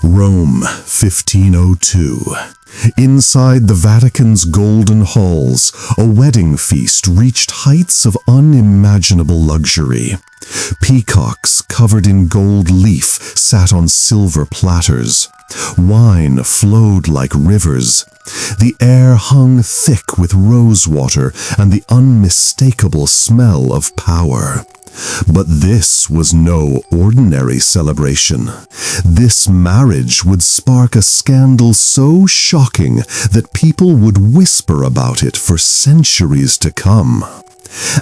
Rome, 1502. Inside the Vatican's golden halls, a wedding feast reached heights of unimaginable luxury. Peacocks covered in gold leaf sat on silver platters. Wine flowed like rivers. The air hung thick with rosewater and the unmistakable smell of power. But this was no ordinary celebration. This marriage would spark a scandal so shocking that people would whisper about it for centuries to come.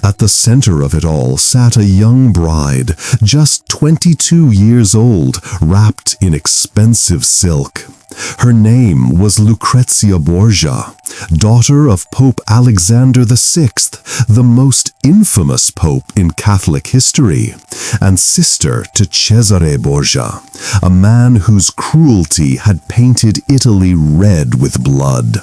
At the center of it all sat a young bride, just 22 years old, wrapped in expensive silk. Her name was Lucrezia Borgia, daughter of Pope Alexander VI, the most infamous pope in Catholic history, and sister to Cesare Borgia, a man whose cruelty had painted Italy red with blood.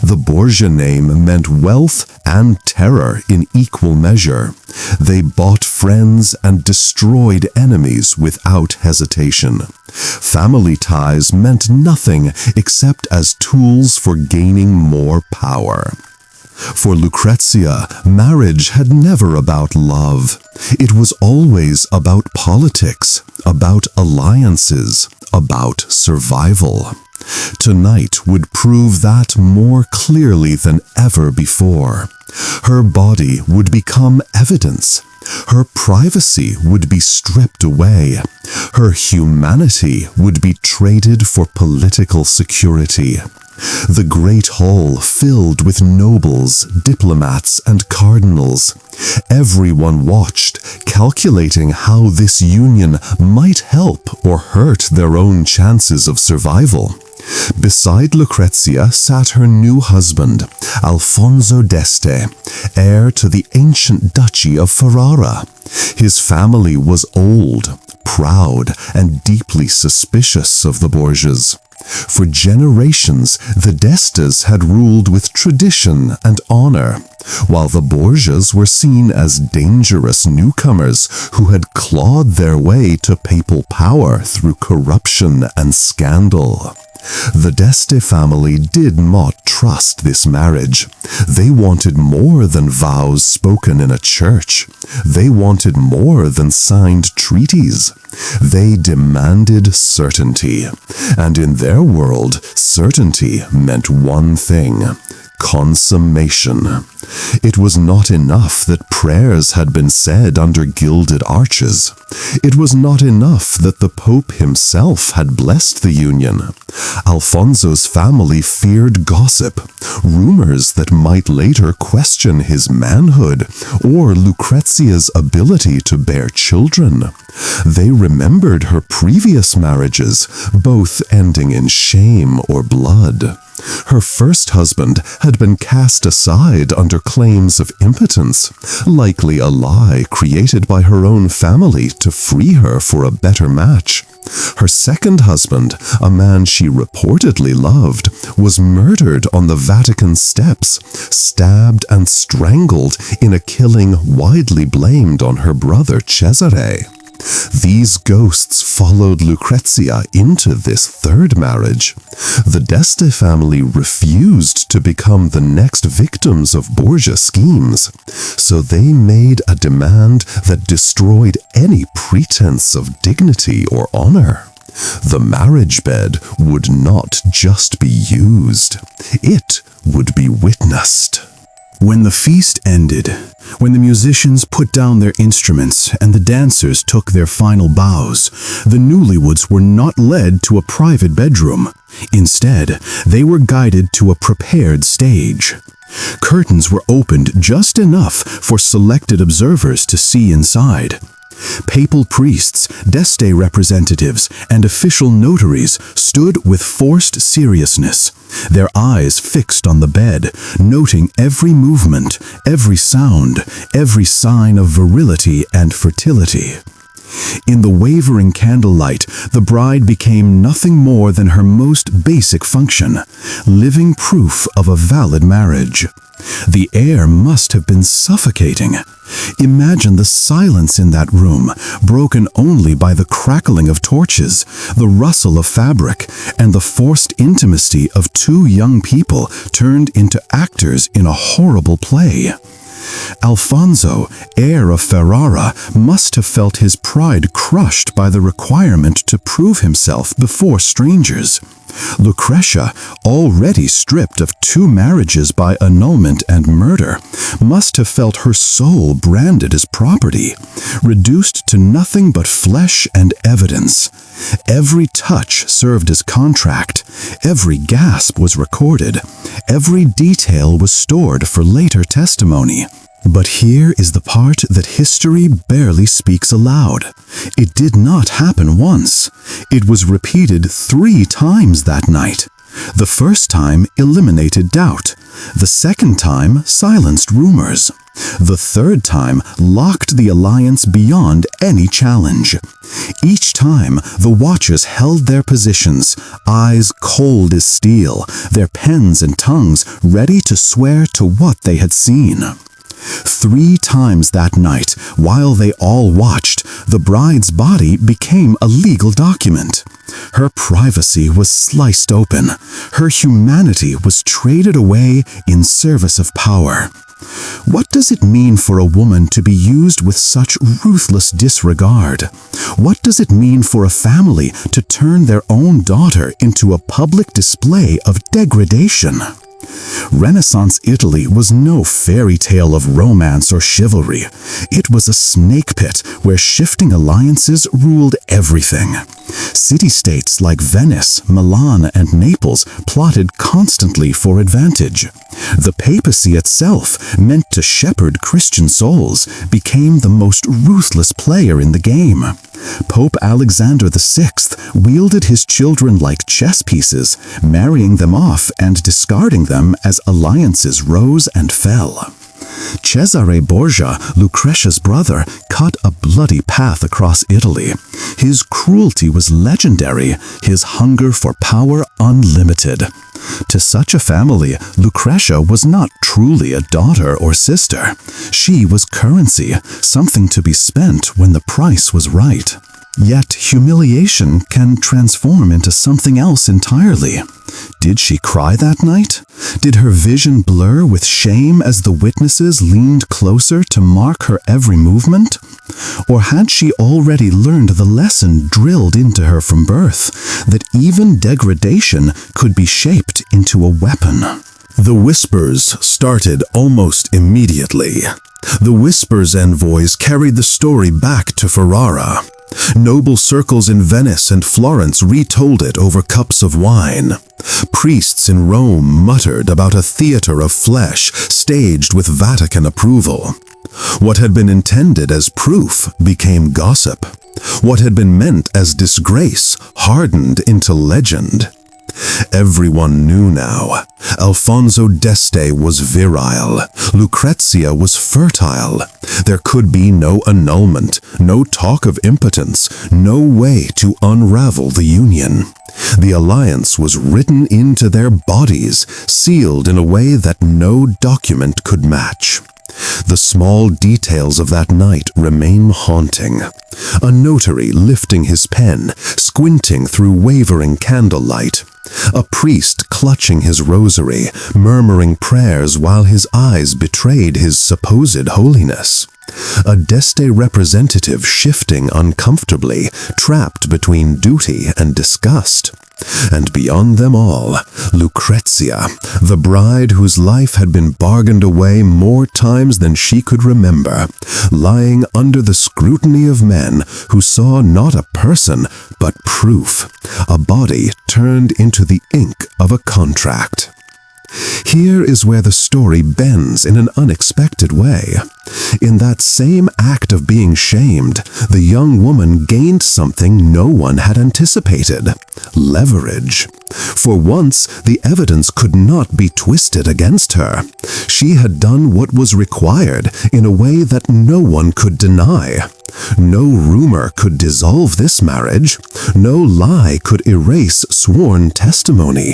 The Borgia name meant wealth and terror in equal measure. They bought friends and destroyed enemies without hesitation. Family ties meant nothing except as tools for gaining more power. For Lucrezia, marriage had never about love. It was always about politics, about alliances, about survival. Tonight would prove that more clearly than ever before. Her body would become evidence. Her privacy would be stripped away. Her humanity would be traded for political security. The great hall filled with nobles, diplomats, and cardinals. Everyone watched, calculating how this union might help or hurt their own chances of survival. Beside Lucrezia sat her new husband, Alfonso d'Este, heir to the ancient Duchy of Ferrara. His family was old, proud, and deeply suspicious of the Borgias. For generations, the d'Estes had ruled with tradition and honor, while the Borgias were seen as dangerous newcomers who had clawed their way to papal power through corruption and scandal. The d'Este family did not trust this marriage. They wanted more than vows spoken in a church. They wanted more than signed treaties. They demanded certainty. And in their world, certainty meant one thing: consummation. It was not enough that prayers had been said under gilded arches. It was not enough that the Pope himself had blessed the union. Alfonso's family feared gossip, rumors that might later question his manhood or Lucrezia's ability to bear children. They remembered her previous marriages, both ending in shame or blood. Her first husband had been cast aside under claims of impotence, likely a lie created by her own family to free her for a better match. Her second husband, a man she reportedly loved, was murdered on the Vatican steps, stabbed and strangled in a killing widely blamed on her brother Cesare. These ghosts followed Lucrezia into this third marriage. The d'Este family refused to become the next victims of Borgia schemes, so they made a demand that destroyed any pretense of dignity or honor. The marriage bed would not just be used, it would be witnessed. When the feast ended, when the musicians put down their instruments and the dancers took their final bows, the newlywoods were not led to a private bedroom. Instead, they were guided to a prepared stage. Curtains were opened just enough for selected observers to see inside. Papal priests, d'Este representatives, and official notaries stood with forced seriousness, their eyes fixed on the bed, noting every movement, every sound, every sign of virility and fertility. In the wavering candlelight, the bride became nothing more than her most basic function, living proof of a valid marriage. The air must have been suffocating. Imagine the silence in that room, broken only by the crackling of torches, the rustle of fabric, and the forced intimacy of two young people turned into actors in a horrible play. Alfonso, heir of Ferrara, must have felt his pride crushed by the requirement to prove himself before strangers. Lucrezia, already stripped of 2 marriages by annulment and murder, must have felt her soul branded as property, reduced to nothing but flesh and evidence. Every touch served as contract, every gasp was recorded, every detail was stored for later testimony. But here is the part that history barely speaks aloud. It did not happen once. It was repeated 3 times that night. The first time eliminated doubt. The second time silenced rumors. The third time locked the alliance beyond any challenge. Each time, the watchers held their positions, eyes cold as steel, their pens and tongues ready to swear to what they had seen. 3 times that night, while they all watched, the bride's body became a legal document. Her privacy was sliced open. Her humanity was traded away in service of power. What does it mean for a woman to be used with such ruthless disregard? What does it mean for a family to turn their own daughter into a public display of degradation? Renaissance Italy was no fairy tale of romance or chivalry. It was a snake pit where shifting alliances ruled everything. City-states like Venice, Milan, and Naples plotted constantly for advantage. The papacy itself, meant to shepherd Christian souls, became the most ruthless player in the game. Pope Alexander VI wielded his children like chess pieces, marrying them off and discarding them as alliances rose and fell. Cesare Borgia, Lucrezia's brother, cut a bloody path across Italy. His cruelty was legendary, his hunger for power unlimited. To such a family, Lucrezia was not truly a daughter or sister. She was currency, something to be spent when the price was right. Yet humiliation can transform into something else entirely. Did she cry that night? Did her vision blur with shame as the witnesses leaned closer to mark her every movement? Or had she already learned the lesson drilled into her from birth, that even degradation could be shaped into a weapon? The whispers started almost immediately. The whispers' envoys carried the story back to Ferrara. Noble circles in Venice and Florence retold it over cups of wine. Priests in Rome muttered about a theater of flesh staged with Vatican approval. What had been intended as proof became gossip. What had been meant as disgrace hardened into legend. Everyone knew now. Alfonso d'Este was virile. Lucrezia was fertile. There could be no annulment, no talk of impotence, no way to unravel the union. The alliance was written into their bodies, sealed in a way that no document could match. The small details of that night remain haunting. A notary lifting his pen, squinting through wavering candlelight. A priest clutching his rosary, murmuring prayers while his eyes betrayed his supposed holiness. A d'Este representative shifting uncomfortably, trapped between duty and disgust. And beyond them all, Lucrezia, the bride whose life had been bargained away more times than she could remember, lying under the scrutiny of men who saw not a person, but proof, a body turned into the ink of a contract. Here is where the story bends in an unexpected way. In that same act of being shamed, the young woman gained something no one had anticipated: leverage. For once, the evidence could not be twisted against her. She had done what was required in a way that no one could deny. No rumor could dissolve this marriage. No lie could erase sworn testimony.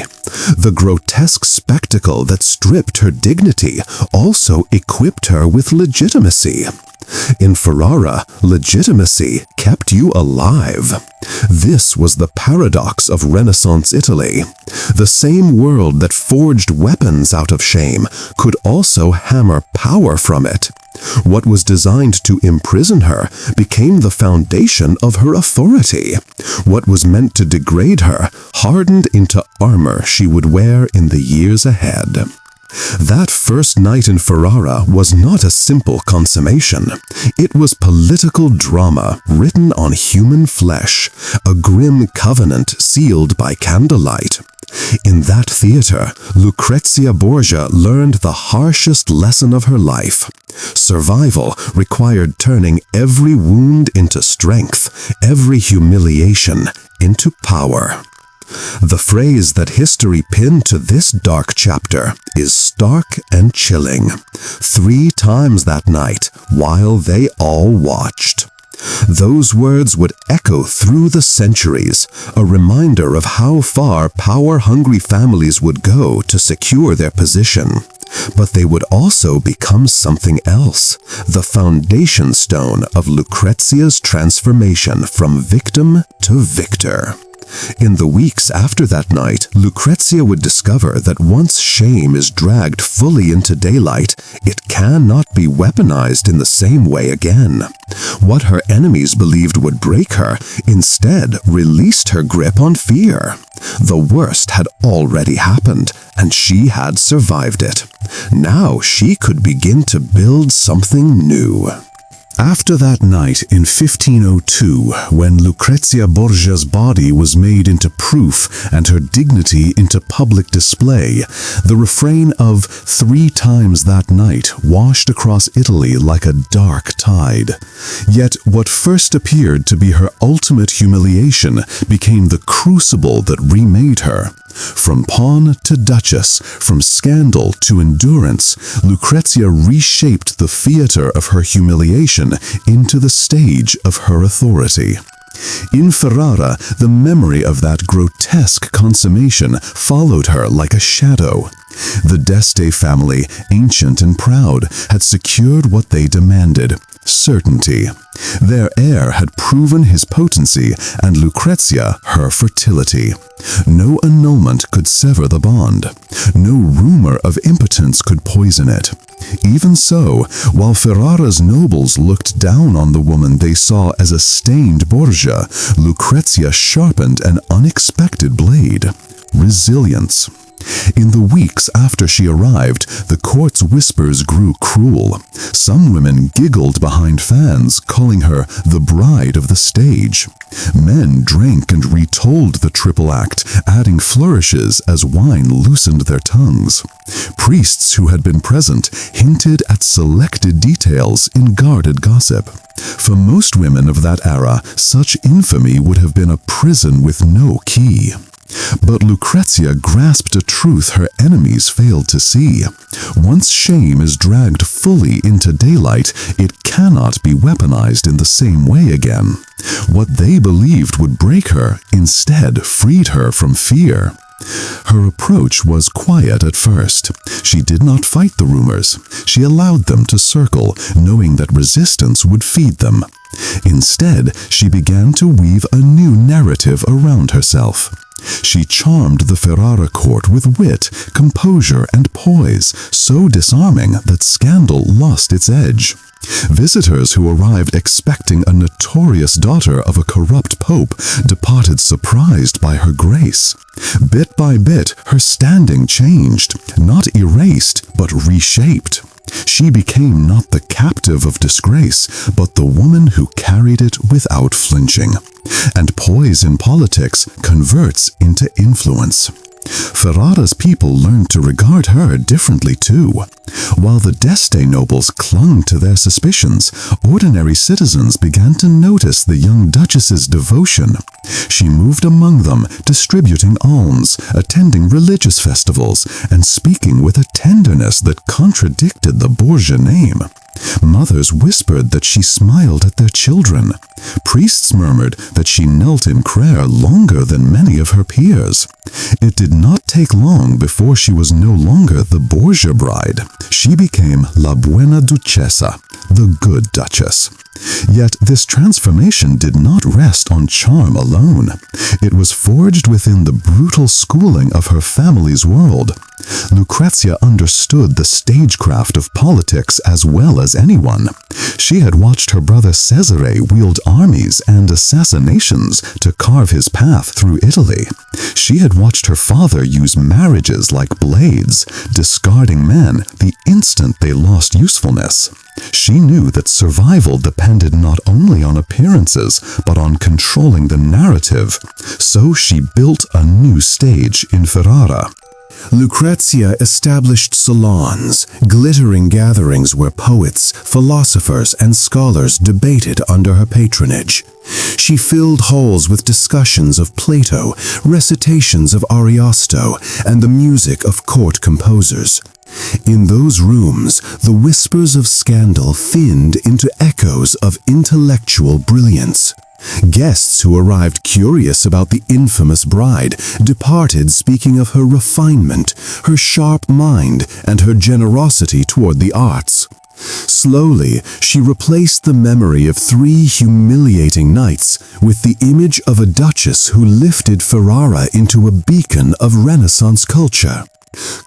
The grotesque spectacle that stripped her dignity also equipped her with legitimacy. In Ferrara, legitimacy kept you alive. This was the paradox of Renaissance Italy. The same world that forged weapons out of shame could also hammer power from it. What was designed to imprison her became the foundation of her authority. What was meant to degrade her hardened into armor she would wear in the years ahead. That first night in Ferrara was not a simple consummation. It was political drama written on human flesh, a grim covenant sealed by candlelight. In that theater, Lucrezia Borgia learned the harshest lesson of her life. Survival required turning every wound into strength, every humiliation into power. The phrase that history pinned to this dark chapter is stark and chilling. 3 times that night, while they all watched. Those words would echo through the centuries, a reminder of how far power-hungry families would go to secure their position. But they would also become something else, the foundation stone of Lucrezia's transformation from victim to victor. In the weeks after that night, Lucrezia would discover that once shame is dragged fully into daylight, it cannot be weaponized in the same way again. What her enemies believed would break her instead released her grip on fear. The worst had already happened, and she had survived it. Now she could begin to build something new. After that night in 1502, when Lucrezia Borgia's body was made into proof and her dignity into public display, the refrain of 3 times that night washed across Italy like a dark tide. Yet what first appeared to be her ultimate humiliation became the crucible that remade her. From pawn to duchess, from scandal to endurance, Lucrezia reshaped the theater of her humiliation into the stage of her authority. In Ferrara, the memory of that grotesque consummation followed her like a shadow. The d'Este family, ancient and proud, had secured what they demanded: certainty. Their heir had proven his potency, and Lucrezia her fertility. No annulment could sever the bond. No rumor of impotence could poison it. Even so, while Ferrara's nobles looked down on the woman they saw as a stained Borgia, Lucrezia sharpened an unexpected blade: resilience. In the weeks after she arrived, the court's whispers grew cruel. Some women giggled behind fans, calling her the bride of the stage. Men drank and retold the triple act, adding flourishes as wine loosened their tongues. Priests who had been present hinted at selected details in guarded gossip. For most women of that era, such infamy would have been a prison with no key. But Lucrezia grasped a truth her enemies failed to see. Once shame is dragged fully into daylight, it cannot be weaponized in the same way again. What they believed would break her instead freed her from fear. Her approach was quiet at first. She did not fight the rumors. She allowed them to circle, knowing that resistance would feed them. Instead, she began to weave a new narrative around herself. She charmed the Ferrara court with wit, composure, and poise, so disarming that scandal lost its edge. Visitors who arrived expecting a notorious daughter of a corrupt pope departed surprised by her grace. Bit by bit, her standing changed, not erased, but reshaped. She became not the captive of disgrace, but the woman who carried it without flinching. And poise in politics converts into influence. Ferrara's people learned to regard her differently too. While the d'Este nobles clung to their suspicions, ordinary citizens began to notice the young duchess's devotion. She moved among them, distributing alms, attending religious festivals, and speaking with a tenderness that contradicted the Borgia name. Mothers whispered that she smiled at their children. Priests murmured that she knelt in prayer longer than many of her peers. It did not take long before she was no longer the Borgia bride. She became La Buena Duchessa, the good duchess. Yet this transformation did not rest on charm alone. It was forged within the brutal schooling of her family's world. Lucrezia understood the stagecraft of politics as well as anyone. She had watched her brother Cesare wield armies and assassinations to carve his path through Italy. She had watched her father use marriages like blades, discarding men the instant they lost usefulness. She knew that survival depended not only on appearances, but on controlling the narrative. So she built a new stage in Ferrara. Lucrezia established salons, glittering gatherings where poets, philosophers, and scholars debated under her patronage. She filled halls with discussions of Plato, recitations of Ariosto, and the music of court composers. In those rooms, the whispers of scandal thinned into echoes of intellectual brilliance. Guests who arrived curious about the infamous bride departed speaking of her refinement, her sharp mind, and her generosity toward the arts. Slowly, she replaced the memory of 3 humiliating nights with the image of a duchess who lifted Ferrara into a beacon of Renaissance culture.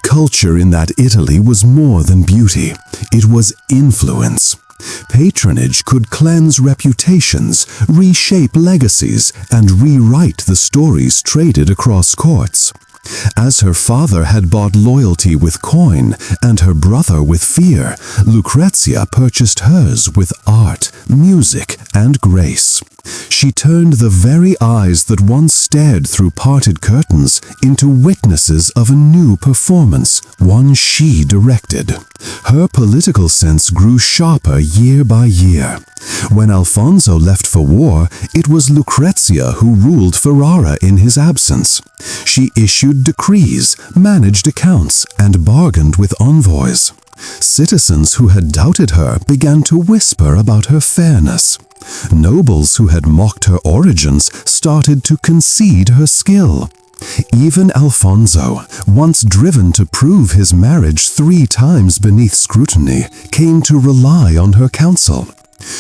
Culture in that Italy was more than beauty. It was influence. Patronage could cleanse reputations, reshape legacies, and rewrite the stories traded across courts. As her father had bought loyalty with coin and her brother with fear, Lucrezia purchased hers with art, music, and grace. She turned the very eyes that once stared through parted curtains into witnesses of a new performance, one she directed. Her political sense grew sharper year by year. When Alfonso left for war, it was Lucrezia who ruled Ferrara in his absence. She issued decrees, managed accounts, and bargained with envoys. Citizens who had doubted her began to whisper about her fairness. Nobles who had mocked her origins started to concede her skill. Even Alfonso, once driven to prove his marriage 3 times beneath scrutiny, came to rely on her counsel.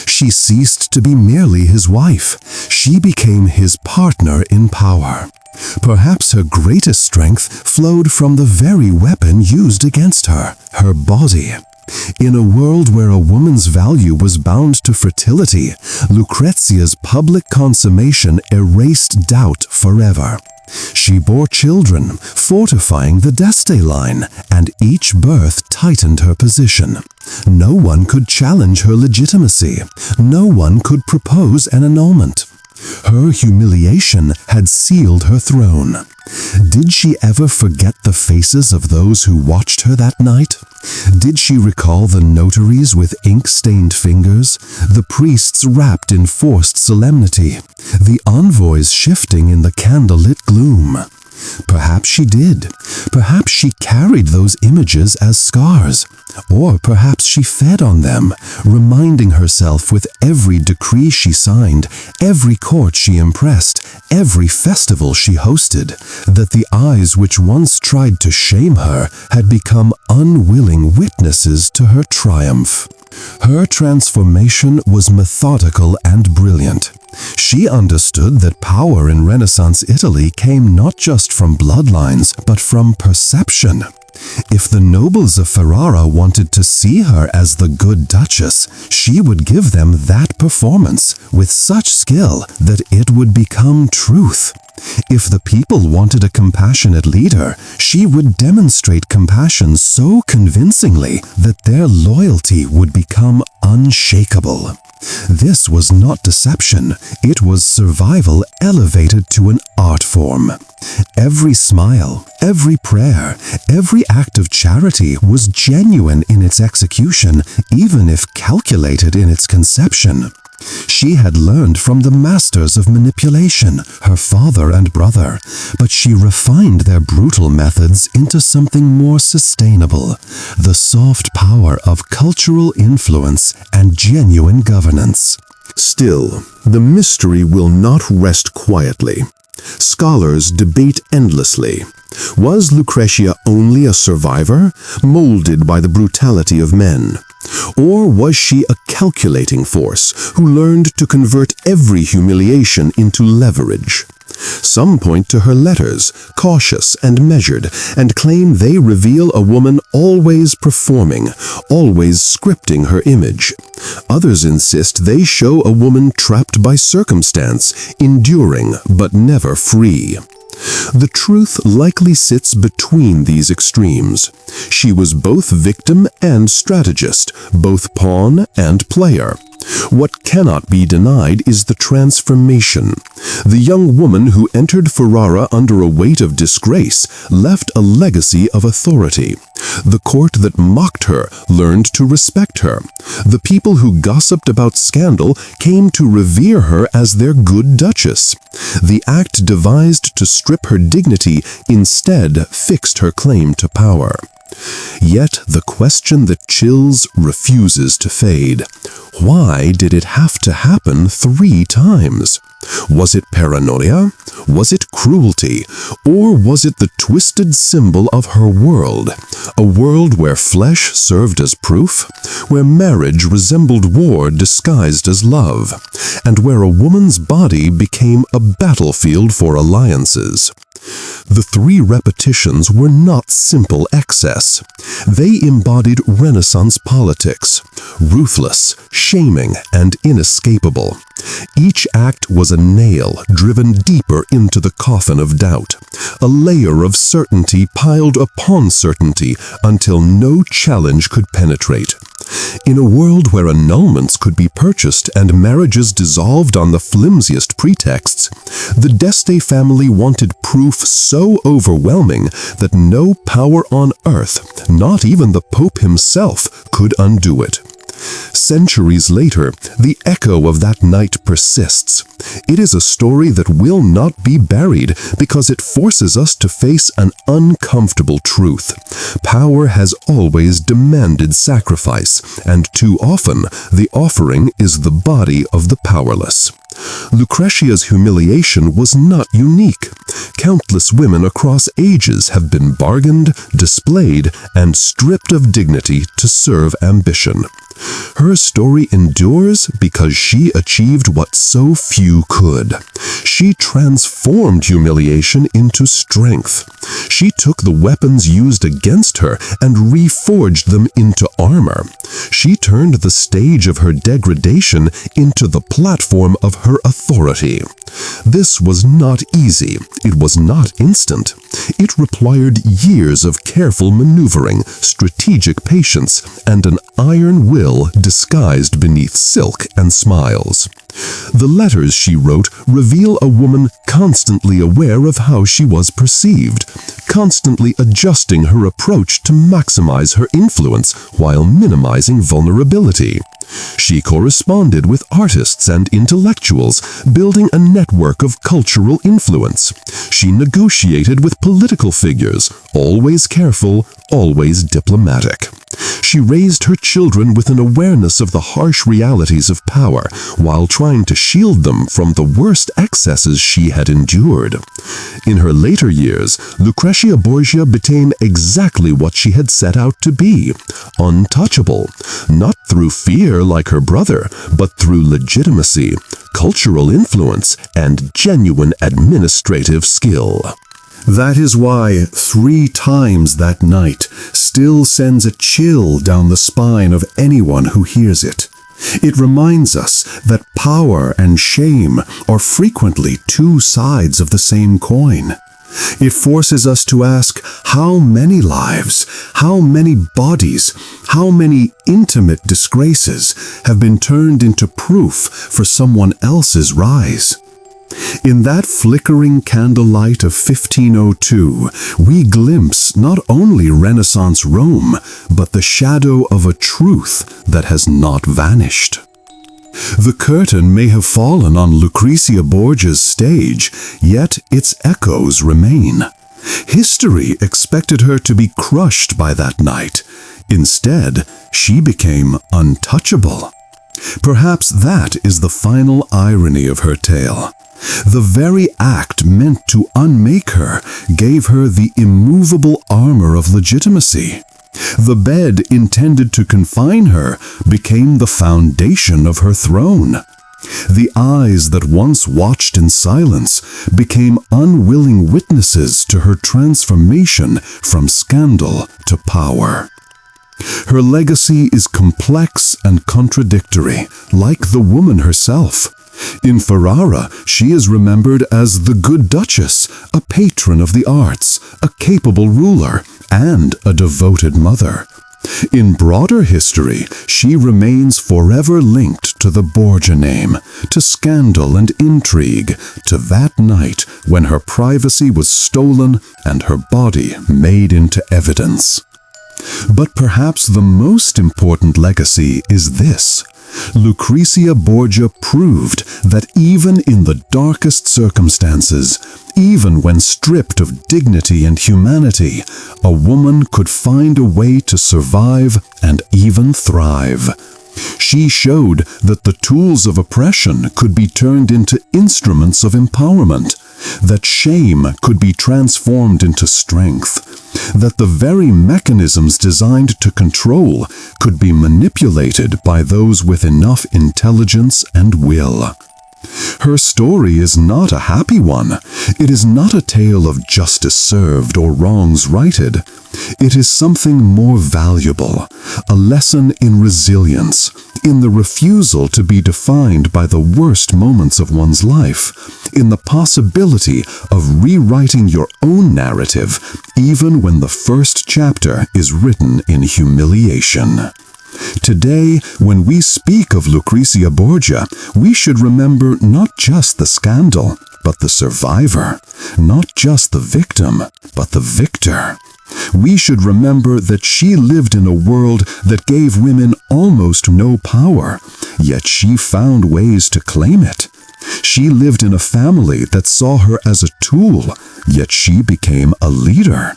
She ceased to be merely his wife. She became his partner in power. Perhaps her greatest strength flowed from the very weapon used against her, her body. In a world where a woman's value was bound to fertility, Lucrezia's public consummation erased doubt forever. She bore children, fortifying the d'Este line, and each birth tightened her position. No one could challenge her legitimacy. No one could propose an annulment. Her humiliation had sealed her throne. Did she ever forget the faces of those who watched her that night? Did she recall the notaries with ink-stained fingers, the priests wrapped in forced solemnity, the envoys shifting in the candlelit gloom? Perhaps she did. Perhaps she carried those images as scars. Or perhaps she fed on them, reminding herself with every decree she signed, every court she impressed, every festival she hosted, that the eyes which once tried to shame her had become unwilling witnesses to her triumph. Her transformation was methodical and brilliant. She understood that power in Renaissance Italy came not just from bloodlines, but from perception. If the nobles of Ferrara wanted to see her as the good duchess, she would give them that performance with such skill that it would become truth. If the people wanted a compassionate leader, she would demonstrate compassion so convincingly that their loyalty would become unshakable. This was not deception, it was survival elevated to an art form. Every smile, every prayer, every act of charity was genuine in its execution, even if calculated in its conception. She had learned from the masters of manipulation, her father and brother, but she refined their brutal methods into something more sustainable, the soft power of cultural influence and genuine governance. Still, the mystery will not rest quietly. Scholars debate endlessly. Was Lucrezia only a survivor, molded by the brutality of men? Or was she a calculating force who learned to convert every humiliation into leverage? Some point to her letters, cautious and measured, and claim they reveal a woman always performing, always scripting her image. Others insist they show a woman trapped by circumstance, enduring but never free. The truth likely sits between these extremes. She was both victim and strategist, both pawn and player. What cannot be denied is the transformation. The young woman who entered Ferrara under a weight of disgrace left a legacy of authority. The court that mocked her learned to respect her. The people who gossiped about scandal came to revere her as their good duchess. The act devised to strip her dignity instead fixed her claim to power. Yet the question that chills refuses to fade. Why did it have to happen 3 times? Was it paranoia? Was it cruelty? Or was it the twisted symbol of her world? A world where flesh served as proof, where marriage resembled war disguised as love, and where a woman's body became a battlefield for alliances. The 3 repetitions were not simple excess. They embodied Renaissance politics, ruthless, shaming, and inescapable. Each act was a nail driven deeper into the coffin of doubt, a layer of certainty piled upon certainty until no challenge could penetrate. In a world where annulments could be purchased and marriages dissolved on the flimsiest pretexts, the d'Este family wanted proof so overwhelming that no power on earth, not even the Pope himself, could undo it. Centuries later, the echo of that night persists. It is a story that will not be buried because it forces us to face an uncomfortable truth. Power has always demanded sacrifice, and too often the offering is the body of the powerless. Lucrezia's humiliation was not unique. Countless women across ages have been bargained, displayed, and stripped of dignity to serve ambition. Her story endures because she achieved what so few could. She transformed humiliation into strength. She took the weapons used against her and reforged them into armor. She turned the stage of her degradation into the platform of her authority. This was not easy. It was not instant. It required years of careful maneuvering, strategic patience, and an iron will disguised beneath silk and smiles. The letters she wrote reveal a woman constantly aware of how she was perceived, constantly adjusting her approach to maximize her influence while minimizing vulnerability. She corresponded with artists and intellectuals, building a network of cultural influence. She negotiated with political figures, always careful, always diplomatic. She raised her children with an awareness of the harsh realities of power, while trying to shield them from the worst excesses she had endured. In her later years, Lucrezia Borgia became exactly what she had set out to be: untouchable, not through fear like her brother, but through legitimacy, cultural influence, and genuine administrative skill. That is why 3 times that night still sends a chill down the spine of anyone who hears it. It reminds us that power and shame are frequently two sides of the same coin. It forces us to ask how many lives, how many bodies, how many intimate disgraces have been turned into proof for someone else's rise. In that flickering candlelight of 1502, we glimpse not only Renaissance Rome, but the shadow of a truth that has not vanished. The curtain may have fallen on Lucrezia Borgia's stage, yet its echoes remain. History expected her to be crushed by that night. Instead, she became untouchable. Perhaps that is the final irony of her tale. The very act meant to unmake her gave her the immovable armor of legitimacy. The bed intended to confine her became the foundation of her throne. The eyes that once watched in silence became unwilling witnesses to her transformation from scandal to power. Her legacy is complex and contradictory, like the woman herself. In Ferrara, she is remembered as the good Duchess, a patron of the arts, a capable ruler, and a devoted mother. In broader history, she remains forever linked to the Borgia name, to scandal and intrigue, to that night when her privacy was stolen and her body made into evidence. But perhaps the most important legacy is this. Lucrezia Borgia proved that even in the darkest circumstances, even when stripped of dignity and humanity, a woman could find a way to survive and even thrive. She showed that the tools of oppression could be turned into instruments of empowerment, that shame could be transformed into strength, that the very mechanisms designed to control could be manipulated by those with enough intelligence and will. Her story is not a happy one. It is not a tale of justice served or wrongs righted. It is something more valuable, a lesson in resilience, in the refusal to be defined by the worst moments of one's life, in the possibility of rewriting your own narrative, even when the first chapter is written in humiliation. Today, when we speak of Lucrezia Borgia, we should remember not just the scandal, but the survivor, not just the victim, but the victor. We should remember that she lived in a world that gave women almost no power, yet she found ways to claim it. She lived in a family that saw her as a tool, yet she became a leader.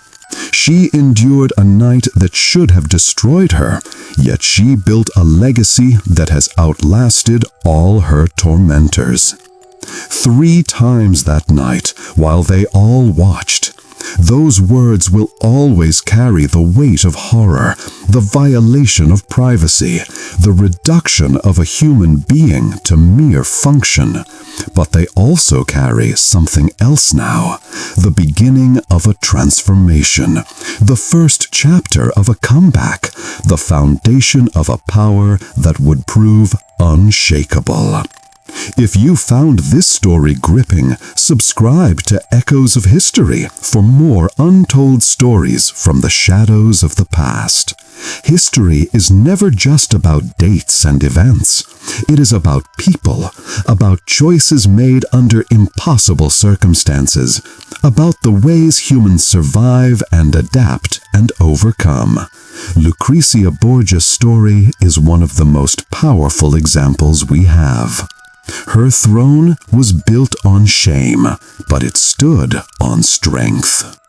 She endured a night that should have destroyed her, yet she built a legacy that has outlasted all her tormentors. 3 times that night, while they all watched, those words will always carry the weight of horror, the violation of privacy, the reduction of a human being to mere function. But they also carry something else now, the beginning of a transformation, the first chapter of a comeback, the foundation of a power that would prove unshakable. If you found this story gripping, subscribe to Echoes of History for more untold stories from the shadows of the past. History is never just about dates and events. It is about people, about choices made under impossible circumstances, about the ways humans survive and adapt and overcome. Lucrezia Borgia's story is one of the most powerful examples we have. Her throne was built on shame, but it stood on strength.